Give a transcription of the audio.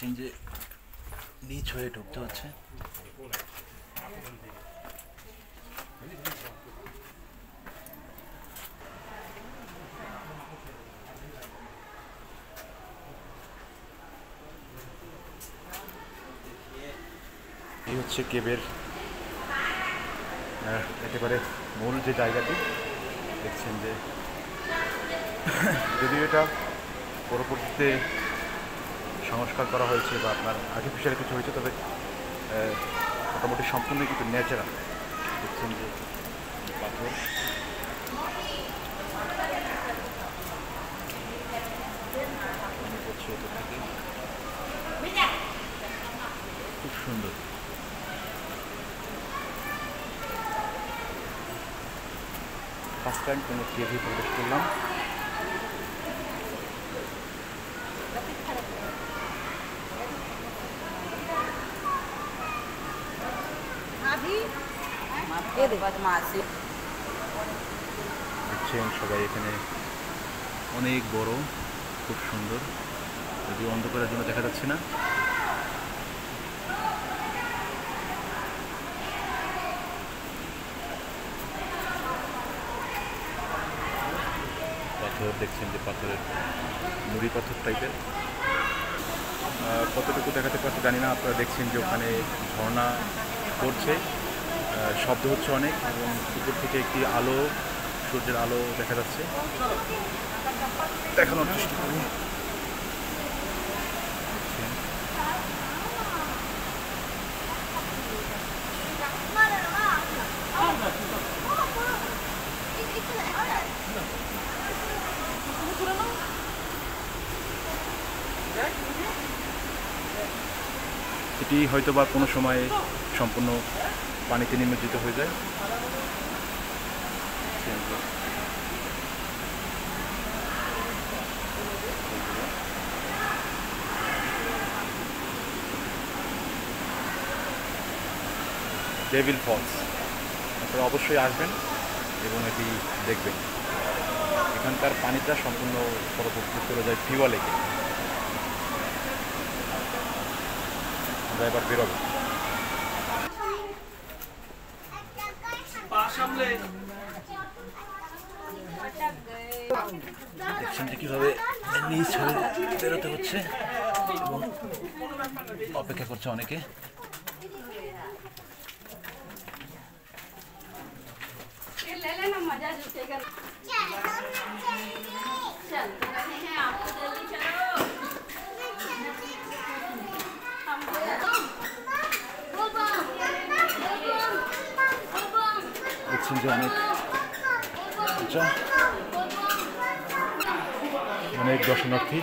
দেখছেন যে নিচ হয়ে ঢুকতে হচ্ছে। এই হচ্ছে কেবের একেবারে মূল যে জায়গাটি। দেখছেন যে যদিও এটা পরবর্তীতে সংস্কার করা হয়েছে বা আপনার আর্টিফিশিয়াল কিছু হয়েছে, তবে মোটামুটি সম্পূর্ণ কিন্তু ন্যাচারাল। দেখছেন যে পাথর, খুব সুন্দর। ফার্স্ট টাইম কোনো কেভি প্রবেশ করলাম। দেখছেন সবাই এখানে অনেক বড়, খুব সুন্দর, যদিও অন্ধকারের জন্য দেখা যাচ্ছে না। পাথর দেখছেন যে পাথরের নুড়ি পাথর টাইপের। কতটুকু দেখাতে পারছে জানি না। আপনারা দেখছেন যে ওখানে ঝর্ণা পড়ছে, শব্দ হচ্ছে অনেক, এবং উপর থেকে একটি আলো, সূর্যের আলো দেখা যাচ্ছে। দেখানোর চেষ্টা করি। এটি হয়তো বা কোনো সময় সম্পূর্ণ পানিতে নিমজ্জিত হয়ে যায়। ডেভিল ফলস, আপনারা অবশ্যই আসবেন এবং এটি দেখবেন। এখানকার পানিটা সম্পূর্ণ পরবর্তী চলে যায় ফিওয়া লেকে। আমরা এবার বেরোবো। দেখছেন যে কীভাবে নিচ হয়ে বেরোতে হচ্ছে এবং অপেক্ষা করছে অনেকে। দেখছেন যে অনেক দর্শনার্থী।